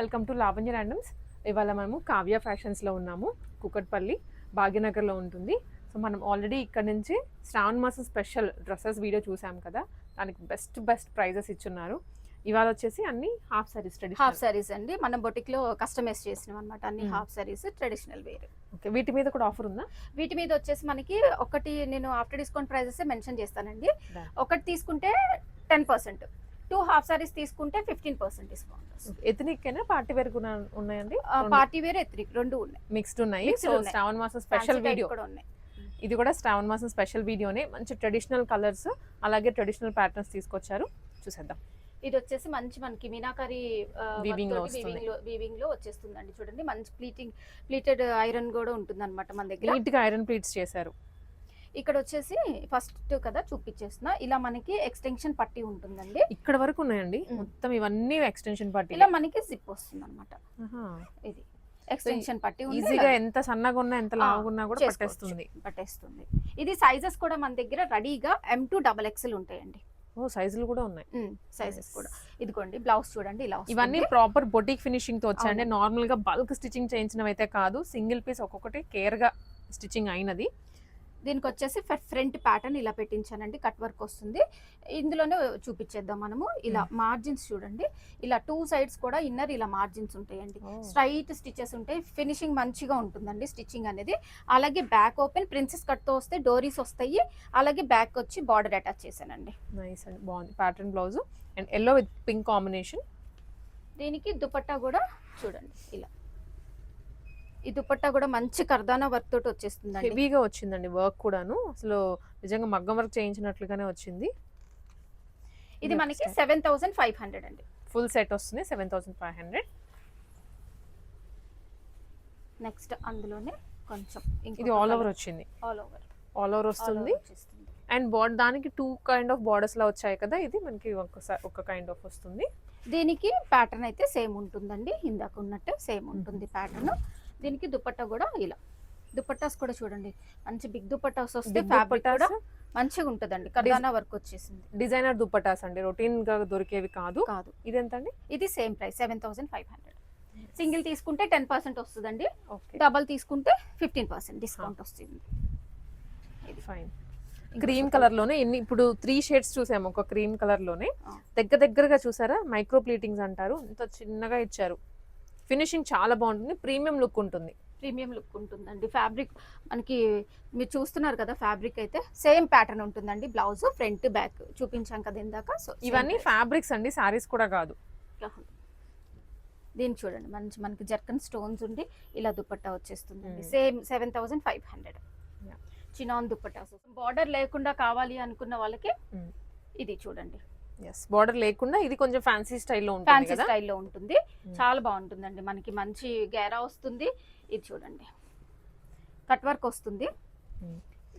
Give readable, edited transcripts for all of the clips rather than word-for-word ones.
Welcome to Lavanya randoms. ఇవాళ మనము కావ్య ఫ్యాషన్స్లో ఉన్నాము. కుకట్పల్లి భాగ్యనగర్లో ఉంటుంది. సో మనం ఆల్రెడీ ఇక్కడ నుంచి శ్రావణ మాసం స్పెషల్ డ్రెస్సెస్ వీడియో చూసాం కదా, దానికి బెస్ట్ ప్రైజెస్ ఇచ్చున్నారు. ఇవాళ వచ్చేసి అన్ని హాఫ్ సారీస్, హాఫ్ సారీస్ అండి. మనం బొటిక్ లో కస్టమైజ్ చేసినాం అనమాట. అన్ని half saris traditional wear. Okay, వీటి మీద కూడా ఆఫర్ ఉందా? వీటి మీద వచ్చేసి మనకి ఒకటి నేను ఆఫ్టర్ డిస్కౌంట్ ప్రైజెస్ మెన్షన్ చేస్తానండి. ఒకటి తీసుకుంటే 10%, 2 హాఫ్ సారీస్ తీసుకుంటే 15% డిస్కౌంట్. ఎథనిక్ అయినా పార్టీ వేర్ కూడా ఉన్నాయండి? పార్టీ వేర్ ఎథనిక్ రెండు ఉన్నాయి, మిక్స్డ్ ఉన్నాయి. సో శ్రావణ మాసం స్పెషల్ వీడియో కూడా ఉన్నాయి. ఇది కూడా శ్రావణ మాసం స్పెషల్ వీడియోనే. మంచి ట్రెడిషనల్ కలర్స్ అలాగే ట్రెడిషనల్ ప్యాటర్న్స్ తీసుకొచ్చారు, చూసేద్దాం. ఇది వచ్చేసి మంచి మనకి మీనాకరీ వీవింగ్ లో వచ్చేస్తుందండి. చూడండి, మంచి ప్లీటెడ్ ఐరన్ కూడా ఉంటుంది అనమాట మన దగ్గర. నీట్ గా ఐరన్ ప్లీట్స్ చేశారు. ఇక్కడ వచ్చేసి ఫస్ట్ కదా చూపించేస్తున్నా, ఇలా మనకి ఎక్స్టెన్షన్ పట్టి ఉంటుందండి. ఇక్కడ వరకు ఉన్నాయండి మొత్తం, ఇవన్నీ ఎక్స్టెన్షన్ పట్టి. ఇలా మనకి జిప్ వస్తుంది అనమాట. ఇది ఎక్స్టెన్షన్ పట్టి ఈజీగా ఎంత సన్నగా ఉన్నా ఎంత లావుగా ఉన్నా కూడా పట్టేస్తుంది. ఇది సైజెస్ కూడా మన దగ్గర రెడీగా M2 XXL ఉంటాయండి. ఓ, సైజులు కూడా ఉన్నాయి. సైజెస్ కూడా ఇదిగోండి. బ్లౌజ్ చూడండి ఇలా. ఇవన్నీ ప్రాపర్ బొటిక్ ఫినిషింగ్ తో వచ్చాయండి. నార్మల్ గా బల్క్ స్టిచ్చింగ్ చేయించినవి అయితే కాదు, సింగిల్ పీస్ ఒక్కొక్కటి కేర్ గా స్టిచ్చింగ్ అయినది. దీనికి వచ్చేసి ఫ్రంట్ ప్యాటర్న్ ఇలా పెట్టించానండి, కట్ వర్క్ వస్తుంది. ఇందులోనే చూపించేద్దాం మనము. ఇలా మార్జిన్స్ చూడండి, ఇలా 2 సైడ్స్ కూడా ఇన్నర్ ఇలా మార్జిన్స్ ఉంటాయండి. స్ట్రైట్ స్టిచెస్ ఉంటాయి, ఫినిషింగ్ మంచిగా ఉంటుందండి స్టిచ్చింగ్ అనేది. అలాగే బ్యాక్ ఓపెన్ ప్రిన్సెస్ కట్ తో వస్తే డోరీస్ వస్తాయి. అలాగే బ్యాక్ వచ్చి బార్డర్ అటాచ్ చేశానండి. నైస్ అండి, బాగుంది pattern. Blouse and yellow with pink combination. దీనికి దుపట్టా కూడా చూడండి ఇలా. ఈ దుపట్టా కూడా మంచి కర్దానా వర్క్ తోటి వచ్చేస్తుంది. హెవీగా వచ్చిందండి వర్క్ కూడాను, అసలు నిజంగా మగ్గం వర్క్ చేయించినట్లుగానే వచ్చింది. ఇది మనకి 7500 అండి. ఫుల్ సెట్ వస్తుంది 7500. నెక్స్ట్ అందులోనే కొంచెం ఇది ఆల్ ఓవర్ వచ్చింది, ఆల్ ఓవర్ వస్తుంది. అండ్ దానికి 2 కైండ్ ఆఫ్ బార్డర్స్ లా వచ్చాయి కదా, ఇది మనకి ఒక కైండ్ ఆఫ్ వస్తుంది. దీనికి ప్యాటర్న్ అయితే సేమ్ ఉంటుందండి, ఇందాక ఉన్నట్టు సేమ్ ఉంటుంది ప్యాటర్న్. దీనికి దుపట్టా కూడా ఇలా. దుపట్టాస్ కూడా చూడండి, మంచి బిగ్ దుపట్టాస్ వస్తే ఫ్యాబ్రిక్ కూడా మంచిగా ఉంటుందండి. కర్దానా వర్క్ వచ్చేసింది. డిజైనర్ దుపట్టాస్ అండి, రొటీన్ గా దొరికేవి కాదు. ఇది ఎంత అండి? ఇది సేమ్ ప్రైస్ 7500. సింగిల్ తీసుకుంటే 10% వస్తుందండి, డబల్ తీసుకుంటే 15% డిస్కౌంట్ వస్తుంది. ఇది ఫైన్. క్రీమ్ కలర్ లోనే ఇప్పుడు 3 షేడ్స్ చూసాము. ఒక క్రీమ్ కలర్ లోనే దగ్గరగా చూసారా, మైక్రో ప్లీటింగ్స్ అంటారు, ఇంత చిన్నగా ఇచ్చారు. ఫినిషింగ్ చాలా బాగుంటుంది, ప్రీమియం లుక్ ఉంటుంది. ఉంటుందండి. ఫ్యాబ్రిక్ మనకి మీరు చూస్తున్నారు కదా, ఫ్యాబ్రిక్ అయితే సేమ్ ప్యాటర్న్ ఉంటుందండి. బ్లౌజ్ ఫ్రంట్ బ్యాక్ చూపించాం కదా ఇందాక. సో ఇవన్నీ ఫ్యాబ్రిక్స్ అండి, సారీస్ కూడా కాదు. దీన్ని చూడండి, మనకి జర్కన్ స్టోన్స్ ఉండి ఇలా దుపట్టా వచ్చేస్తుందండి. సేమ్ 7500. చినాన్ దుపట్టా. బార్డర్ లేకుండా కావాలి అనుకున్న వాళ్ళకి ఇది చూడండి. బార్డర్ లేకుండా ఇది కొంచెం ఫ్యాన్సీ స్టైల్లో ఉంటుంది. చాలా బాగుంటుందండి, మనకి మంచి గేరా వస్తుంది. ఇది చూడండి, కట్ వర్క్ వస్తుంది.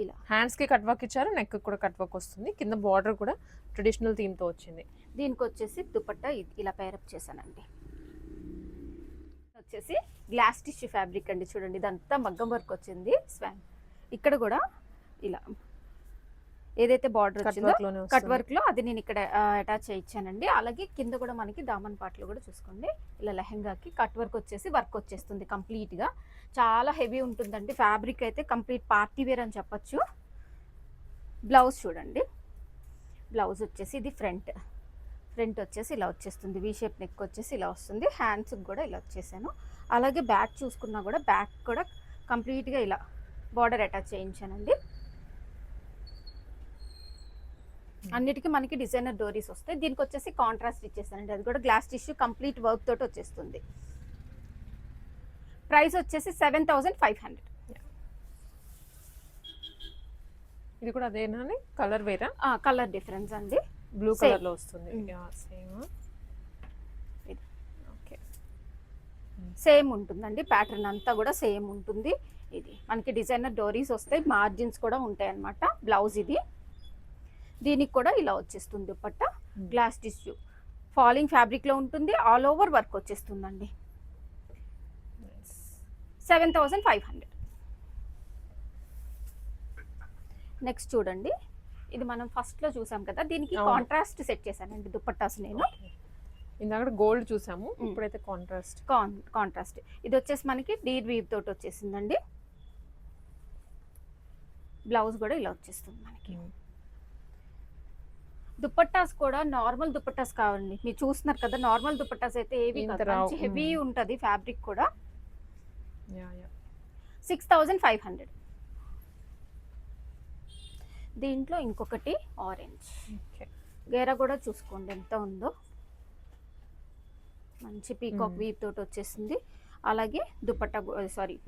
ఇలా హ్యాండ్స్ కి కట్ వర్క్ ఇచ్చారు, నెక్ కూడా కట్ వర్క్ వస్తుంది. కింద బార్డర్ కూడా ట్రెడిషనల్ థీమ్ తో వచ్చింది. దీనికి వచ్చేసి దుపట్టా ఇలా పేరప్ చేశానండి. వచ్చేసి గ్లాస్ టిష్యూ ఫ్యాబ్రిక్ అండి. చూడండి, ఇదంతా మగ్గం వర్క్ వచ్చింది. ఇక్కడ కూడా ఇలా ఏదైతే బార్డర్ వచ్చిందో కట్ వర్క్ లో అది నేను ఇక్కడ అటాచ్ చేయించానండి. అలాగే కింద కూడా మనకి దామన్ పాటలు కూడా చూసుకోండి, ఇలా లెహంగాకి కట్ వర్క్ వచ్చేసి వర్క్ వచ్చేస్తుంది కంప్లీట్ గా. చాలా హెవీ ఉంటుందండి ఫ్యాబ్రిక్ అయితే, కంప్లీట్ పార్టీ వేర్ అని చెప్పొచ్చు. బ్లౌజ్ చూడండి, బ్లౌజ్ వచ్చేసి ఇది ఫ్రంట్ వచ్చేసి ఇలా వచ్చేస్తుంది. వీ షేప్ నెక్ వచ్చేసి ఇలా వస్తుంది. హ్యాండ్స్ కూడా ఇలా వచ్చేసాను. అలాగే బ్యాక్ చూసుకున్నా కూడా బ్యాక్ కూడా కంప్లీట్ గా ఇలా బార్డర్ అటాచ్ చేయించానండి. అన్నిటికీ మనకి డిజైనర్ డోరీస్ వస్తాయి. దీనికి వచ్చేసి కాంట్రాస్ట్ ఇచ్చేస్తానండి, అది కూడా గ్లాస్ టిష్యూ కంప్లీట్ వర్క్ తోటి వచ్చేస్తుంది. ప్రైస్ వచ్చేసి 7500. ఇది కూడా అదేనా? కలర్ వేరా? కలర్ డిఫరెన్స్ అండి, బ్లూ కలర్ లో వస్తుంది. సేమ్ ఉంటుందండి, ప్యాటర్న్ అంతా కూడా సేమ్ ఉంటుంది. ఇది మనకి డిజైనర్ డోరీస్ వస్తాయి, మార్జిన్స్ కూడా ఉంటాయి అన్నమాట. బ్లౌజ్ ఇది. దీనికి కూడా ఇలా వచ్చేస్తుంది dupatta, glass tissue falling fabric లో ఉంటుంది. ఆల్ ఓవర్ వర్క్ వచ్చేస్తుందండి. 7500. నెక్స్ట్ చూడండి, ఇది మనం ఫస్ట్ లో చూసాం కదా, దీనికి కాంట్రాస్ట్ సెట్ చేశానండి దుపట్టాస్ నేను. ఇందాక గోల్డ్ చూసాము, ఇప్పుడైతే కాంట్రాస్ట్. కాంట్రాస్ట్. ఇది వచ్చేసి మనకి డీడ్ వీవ్ తోటి వచ్చేసిందండి. బ్లౌజ్ కూడా ఇలా వచ్చేస్తుంది మనకి. దుపట్టాస్ కూడా నార్మల్ దుపట్టాస్ కావాలండి. మీరు చూస్తున్నారు కదా, నార్మల్ దుపట్టాస్ అయితే ఏవి మంచి హెవీ ఉంటుంది ఫ్యాబ్రిక్ కూడా. 6500. దీంట్లో ఇంకొకటి ఆరెంజ్. గేరా కూడా చూసుకోండి ఎంత ఉందో, మంచి పీకాక్ వీవ్ తోటి వచ్చేసింది. అలాగే దుపట్టా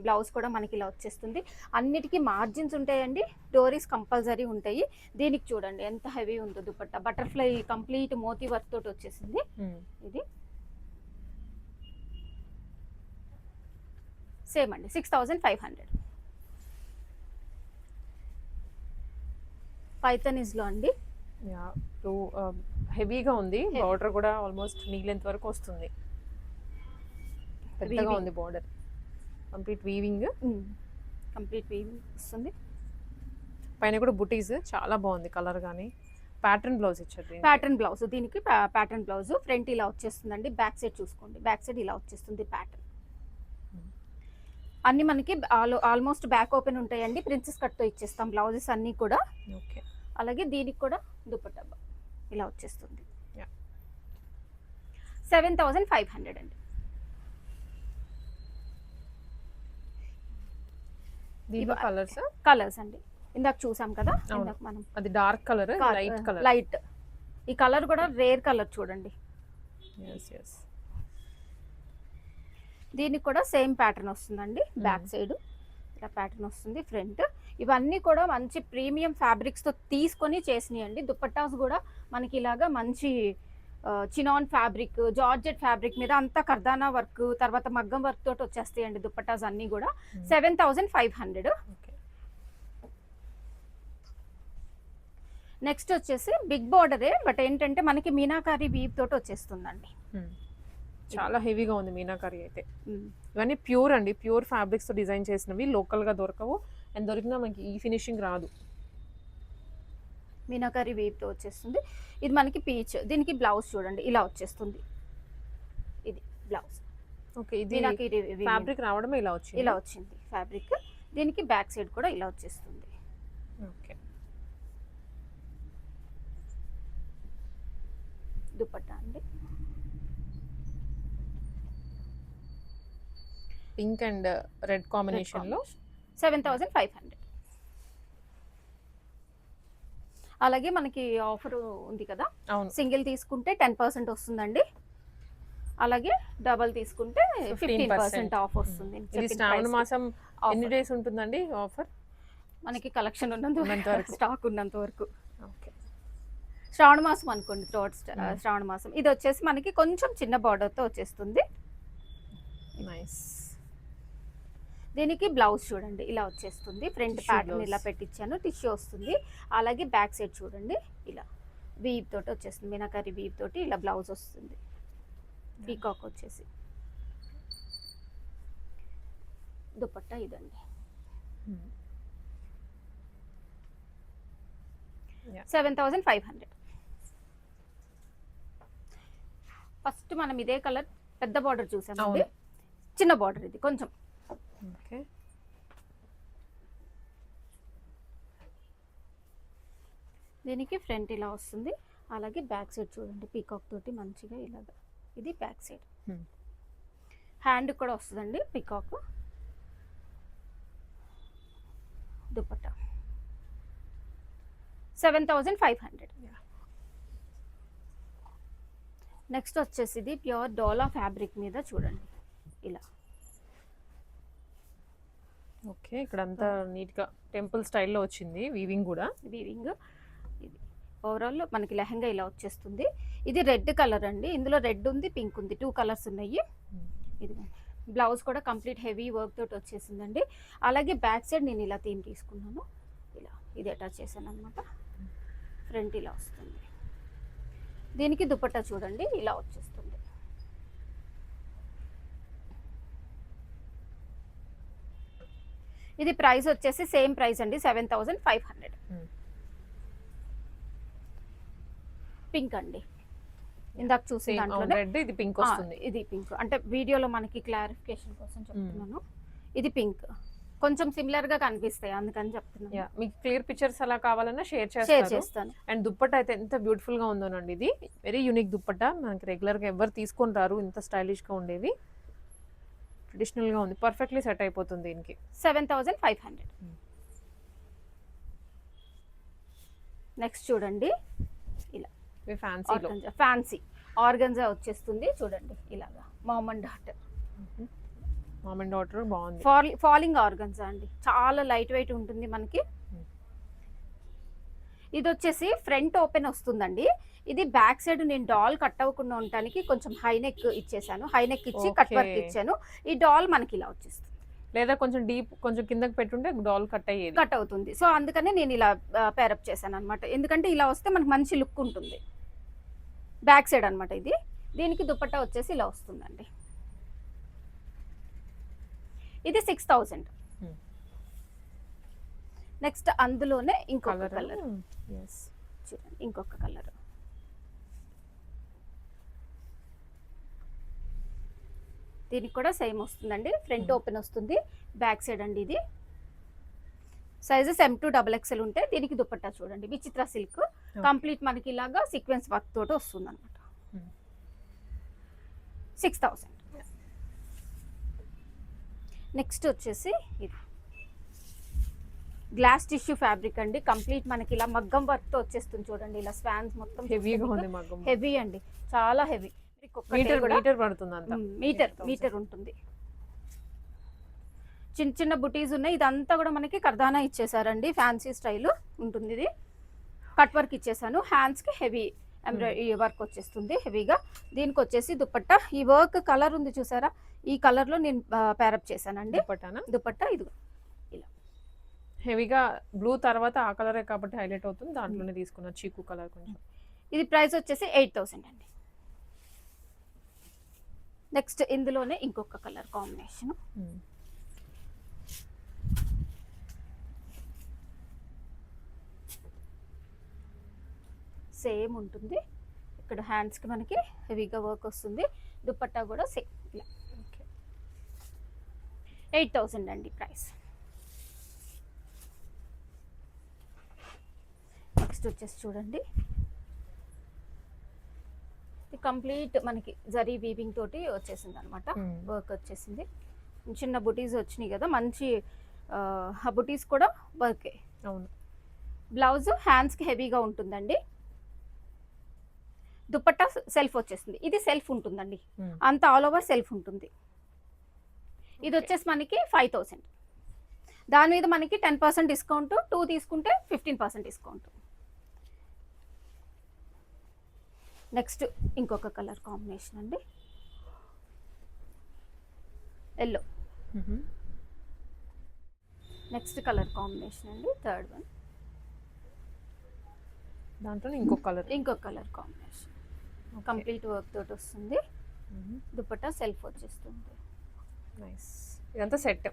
బ్లౌజ్ కూడా మనకి ఇలా వచ్చేస్తుంది. అన్నిటికీ మార్జిన్స్ ఉంటాయండి, డోరీస్ కంపల్సరీ ఉంటాయి. దీనికి చూడండి ఎంత హెవీ ఉందో దుపట్టా, బటర్ఫ్లై కంప్లీట్ మోతీ వర్క్ తోటి వచ్చేసింది. ఇది సేమ్ అండి 6500. పైథనీస్ లో అండి. హెవీగా ఉంది, బార్డర్ కూడా ఆల్మోస్ట్ నీ లెంత్ వరకు వస్తుంది, పెద్దగా ఉంది బార్డర్. కంప్లీట్ వీవింగ్ వస్తుంది. పైన కూడా బుటీస్ చాలా బాగుంది కలర్ గానీ. ప్యాటర్న్ బ్లౌజ్ ఇచ్చారు. ప్యాటర్న్ బ్లౌజ్, దీనికి ప్యాటర్న్ బ్లౌజ్. ఫ్రంట్ ఇలా వచ్చేస్తుందండి, బ్యాక్ సైడ్ చూసుకోండి, బ్యాక్ సైడ్ ఇలా వచ్చేస్తుంది ప్యాటర్న్. అన్ని మనకి ఆల్మోస్ట్ బ్యాక్ ఓపెన్ ఉంటాయండి. ప్రిన్సెస్ కట్ తో ఇచ్చేస్తాం బ్లౌజెస్ అన్ని కూడా. ఓకే. అలాగే దీనికి కూడా దుపట్టా ఇలా వచ్చేస్తుంది. 7500 అండి. కలర్స్ అండి ఇందాక చూసాం కదా, ఇందాక మనం అది డార్క్ కలర్, లైట్. ఈ కలర్ కూడా రేర్ కలర్ చూడండి. దీనికి కూడా సేమ్ ప్యాటర్న్ వస్తుందండి. బ్యాక్ సైడ్ ఇలా ప్యాటర్న్ వస్తుంది, ఫ్రంట్. ఇవన్నీ కూడా మంచి ప్రీమియం ఫ్యాబ్రిక్స్ తో తీసుకొని చేసినాయండి. దుపట్టాస్ కూడా మనకి ఇలాగా మంచి చినాన్ ఫ్యాబ్రిక్, జార్జెట్ ఫ్యాబ్రిక్ మీద అంతా కర్దానా వర్క్, తర్వాత మగ్గం వర్క్ తోటి వచ్చేస్తాయండి దుపట్టాస్ అన్ని కూడా. 7500. నెక్స్ట్ వచ్చేసి బిగ్ బార్డరే, బట్ ఏంటంటే మనకి మీనాకారి వీవ్ తోటి వచ్చేస్తుందండి. చాలా హెవీగా ఉంది మీనాకారి అయితే. ఇవన్నీ ప్యూర్ అండి, ప్యూర్ ఫ్యాబ్రిక్స్ తో డిజైన్ చేసినవి, లోకల్ గా దొరకవు. అండ్ దొరికినా మనకి ఈ ఫినిషింగ్ రాదు. మీనాకారి వీవ్ తో వచ్చేస్తుంది. ఇది మనకి పీచ్. దీనికి బ్లౌజ్ చూడండి ఇలా వచ్చేస్తుంది. ఇది బ్లౌజ్. ఓకే. ఇది ఫ్యాబ్రిక్ రావడమే ఇలా వచ్చింది. ఇలా వచ్చింది ఫ్యాబ్రిక్. దీనికి బ్యాక్ సైడ్ కూడా ఇలా వచ్చేస్తుంది. ఓకే. దుపట్టా అండి. పింక్ అండ్ రెడ్ కాంబినేషన్ లో 7500. అలాగే మనకి ఆఫర్ ఉంది కదా, సింగిల్ తీసుకుంటే 10% వస్తుందండి. అలాగే డబల్ తీసుకుంటే 15% ఆఫ్ వస్తుంది. ఇది శ్రావణ మాసం ఎన్ని డేస్ ఉంటుందండి ఆఫర్? మనకి కలెక్షన్ ఉన్నంత వరకు, స్టాక్ ఉన్నంత వరకు. ఓకే. శ్రావణ మాసం అనుకోండి, శ్రావణ మాసం. ఇది వచ్చేసి మనకి కొంచెం చిన్న బార్డర్ తో వచ్చేస్తుంది. నైస్. దీనికి బ్లౌజ్ చూడండి ఇలా వచ్చేస్తుంది. ఫ్రంట్ ప్యాటర్న్ ఇలా పెట్టించాను, టిష్యూ వస్తుంది. అలాగే బ్యాక్ సైడ్ చూడండి ఇలా వీవ్ తోటి వచ్చేస్తుంది, మీనాకారి వీవ్ తోటి ఇలా బ్లౌజ్ వస్తుంది. పీకాక్ వచ్చేసి దుపట్టా ఇదండి. 7500. ఫస్ట్ మనం ఇదే కలర్ పెద్ద బార్డర్ చూసామండి, చిన్న బార్డర్ ఇది కొంచెం. ఓకే. దీనికి ఫ్రంట్ ఇలా వస్తుంది. అలాగే బ్యాక్ సైడ్ చూడండి పీకాక్ తోటి మంచిగా ఇలాగా, ఇది బ్యాక్ సైడ్. హ్యాండ్ కూడా వస్తుందండి పీకాక్. దుపట్టా 7500. నెక్స్ట్ వచ్చేసి ఇది ప్యూర్ డోలా ఫ్యాబ్రిక్ మీద చూడండి ఇలా. ఓకే. ఇక్కడ అంతా నీట్ గా టెంపుల్ స్టైల్లో వచ్చింది వీవింగ్ కూడా. వీవింగ్ ఇది ఓవరాల్ మనకి లెహంగా ఇలా వచ్చేస్తుంది. ఇది రెడ్ కలర్ అండి, ఇందులో రెడ్ ఉంది, పింక్ ఉంది, 2 కలర్స్ ఉన్నాయి. ఇది బ్లౌజ్ కూడా కంప్లీట్ హెవీ వర్క్ తోటి వచ్చేసిందండి. అలాగే బ్యాక్ సైడ్ నేను ఇలా థీమ్ తీసుకున్నాను, ఇలా ఇది అటాచ్ చేశాను అనమాట. ఫ్రంట్ ఇలా వస్తుంది. దీనికి దుపట్టా చూడండి ఇలా వచ్చేస్తుంది. ఇది ప్రైస్ వచ్చేసి సేమ్ ప్రైస్ అండి, 7500. పింక్ అండి. ఇందాక చూసిన సేమ్ దాంట్లోనే రెడ్, ఇది పింక్ వస్తుంది. ఇది పింక్, అంటే వీడియోలో మనకి క్లారిఫికేషన్ కోసం చెప్తున్నాను. ఇది పింక్, కొంచెం సిమిలర్ గా కనిపిస్తాయి అందుకని చెప్తున్నాను. మీకు క్లియర్ పిక్చర్స్ అలా కావాలన్నా షేర్ చేస్తాను. అండ్ దుప్పట్ట అయితే ఎంత బ్యూటిఫుల్ గా ఉందోనండి. ఇది వెరీ యూనిక్ దుప్పట్ట, మనకి రెగ్యులర్ గా ఎవరు తీసుకొని రారు ఇంత స్టైలిష్ గా ఉండేవి. ట్రెడిషనల్ గా ఉంది, పర్ఫెక్ట్లీ సెట్ అయిపోతుంది దీనికి. 7500. నెక్స్ట్ చూడండి ఇలా ఫ్యాన్సీ ఆర్గంజా వచ్చేస్తుంది చూడండి, ఇలాగా మామ్ అండ్ డాటర్ బాగుంది. ఫాలింగ్ ఆర్గంజా అండి, చాలా లైట్ వెయిట్ ఉంటుంది మనకి. ఇది వచ్చేసి ఫ్రంట్ ఓపెన్ వస్తుందండి. ఇది బ్యాక్ సైడ్ నేను డాల్ కట్ అవ్వకుండా ఉండటానికి కొంచెం హై నెక్ ఇచ్చేసాను, హై నెక్ ఇచ్చి కట్ వర్క్ ఇచ్చాను. ఈ డాల్ మనకి ఇలా వచ్చేస్తుంది, లేదా కొంచెం డీప్ కొంచెం కిందకి పెట్టుంటే డాల్ కట్ అవుతుంది. సో అందుకనే నేను ఇలా పేరప్ చేశాను అనమాట, ఎందుకంటే ఇలా వస్తే మనకి మంచి లుక్ ఉంటుంది. బ్యాక్ సైడ్ అనమాట ఇది. దీనికి దుపట్టా వచ్చేసి ఇలా వస్తుందండి. ఇది 6000. నెక్స్ట్ అందులోనే ఇంకొక కలర్, ఇంకొక కలర్. దీనికి కూడా సేమ్ వస్తుందండి, ఫ్రంట్ ఓపెన్ వస్తుంది, బ్యాక్ సైడ్ అండి. ఇది సైజెస్ M2 XXL ఉంటే దీనికి దుపట్టా చూడండి విచిత్ర సిల్క్, కంప్లీట్ మనకి ఇలాగా సీక్వెన్స్ వర్క్ తోటి వస్తుంది అనమాట. 6000. నెక్స్ట్ వచ్చేసి ఇది గ్లాస్ టిష్యూ ఫ్యాబ్రిక్ అండి, కంప్లీట్ మనకి ఇలా మగ్గం వర్క్ తో వచ్చేస్తుంది చూడండి. ఇలా స్పాన్స్ మొత్తం హెవీగా ఉంది, మగ్గం హెవీ అండి, చాలా హెవీ. మీటర్ ఉంటుంది. చిన్న చిన్న బుటీస్ ఉన్నాయి. ఇదంతా కూడా మనకి కర్దానా ఇచ్చేసారండి, ఫ్యాన్సీ స్టైల్ ఉంటుంది. ఇది కట్ వర్క్ ఇచ్చేసాను. హ్యాండ్స్ కి హెవీ ఎంబ్రాయిడరీ వర్క్ వచ్చేస్తుంది హెవీగా. దీనికి వచ్చేసి దుపట్టా, ఈ వర్క్ కలర్ ఉంది చూసారా, ఈ కలర్ లో నేను పేరప్ చేశానండి దుపట్టా. ఇది ఇలా హెవీగా బ్లూ తర్వాత ఆ కలరే కాబట్టి హైలైట్ అవుతుంది, దాంట్లోనే తీసుకున్న చీకు కలర్ కొంచెం. ఇది ప్రైస్ వచ్చేసి 8000 అండి. నెక్స్ట్ ఇందులోనే ఇంకొక కలర్ కాంబినేషన్, సేమ్ ఉంటుంది. ఇక్కడ హ్యాండ్స్ కి మనకి హెవీగా వర్క్ వస్తుంది, దుపట్టా కూడా సేమ్ ఇలా. 8000 అండి ప్రైస్. నెక్స్ట్ వచ్చేసి చూడండి, కంప్లీట్ మనకి జరీ వీవింగ్ తోటి వచ్చేసింది అనమాట, వర్క్ వచ్చేసింది. చిన్న బుటీస్ వచ్చినాయి కదా, మంచి ఆ బుటీస్ కూడా వర్కే. అవును. బ్లౌజ్ హ్యాండ్స్ కి హెవీగా ఉంటుందండి. దుపట్టా సెల్ఫ్ వచ్చేస్తుంది, ఇది సెల్ఫ్ ఉంటుందండి, అంత ఆల్ ఓవర్ సెల్ఫ్ ఉంటుంది. ఇది వచ్చేసి మనకి 5000. దాని మీద మనకి 10% డిస్కౌంట్, 2 తీసుకుంటే 15% డిస్కౌంట్. నెక్స్ట్ ఇంకొక కలర్ కాంబినేషన్ అండి, ఎల్లో. నెక్స్ట్ కలర్ కాంబినేషన్ అండి, థర్డ్ వన్. దాంట్లో ఇంకొక కలర్ కాంబినేషన్, కంప్లీట్ వర్క్ తోటి వస్తుంది. దుపట్టా సెల్ఫ్ వచ్చేస్తుంది. నైస్. ఇదంతా సెట్.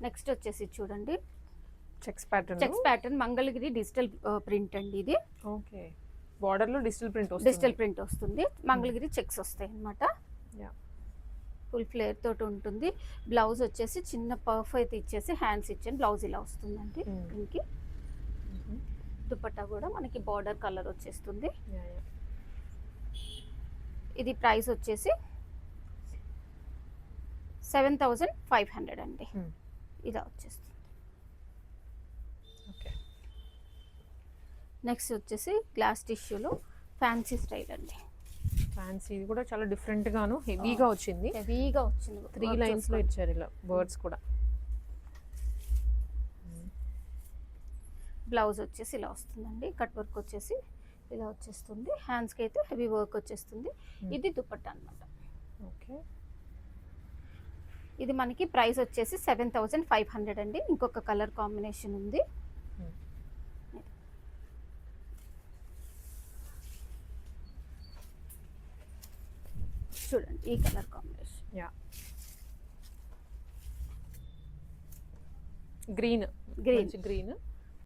నెక్స్ట్ వచ్చేసి చూడండి, checks pattern Mangalagiri digital print అండి. ఇది ఓకే, బార్డర్ లో డిజిటల్ ప్రింట్ వస్తుంది. మంగళగిరి చెక్స్ వస్తాయి అన్నమాట. ఫుల్ ఫ్లేర్ తోటి ఉంటుంది. బ్లౌజ్ వచ్చేసి చిన్న పర్ఫ్ అయితే ఇచ్చేసి హ్యాండ్స్ ఇచ్చాను, బ్లౌజ్ ఇలా వస్తుందండి దీనికి. దుపట్టా కూడా మనకి బార్డర్ కలర్ వచ్చేస్తుంది. ఇది ప్రైస్ వచ్చేసి 7500 అండి. ఇలా వచ్చేస్తుంది. నెక్స్ట్ వచ్చేసి గ్లాస్ టిష్యూలో ఫ్యాన్సీ స్టైల్ అండి. ఫ్యాన్సీ, ఇది కూడా చాలా డిఫరెంట్ గాను హెవీగా వచ్చింది. 3 లైన్స్ లో ఇచ్చారు ఇలా బర్డ్స్ కూడా. బ్లౌజ్ వచ్చేసి ఇలా వస్తుందండి, కట్ వర్క్ వచ్చేసి ఇలా వచ్చేస్తుంది. హ్యాండ్స్కి అయితే హెవీ వర్క్ వచ్చేస్తుంది. ఇది దుపట్టా అన్నమాట. ఓకే, ఇది మనకి ప్రైస్ వచ్చేసి 7500 అండి. ఇంకొక కలర్ కాంబినేషన్ ఉంది, చూడండి ఈ colour combination. Green green green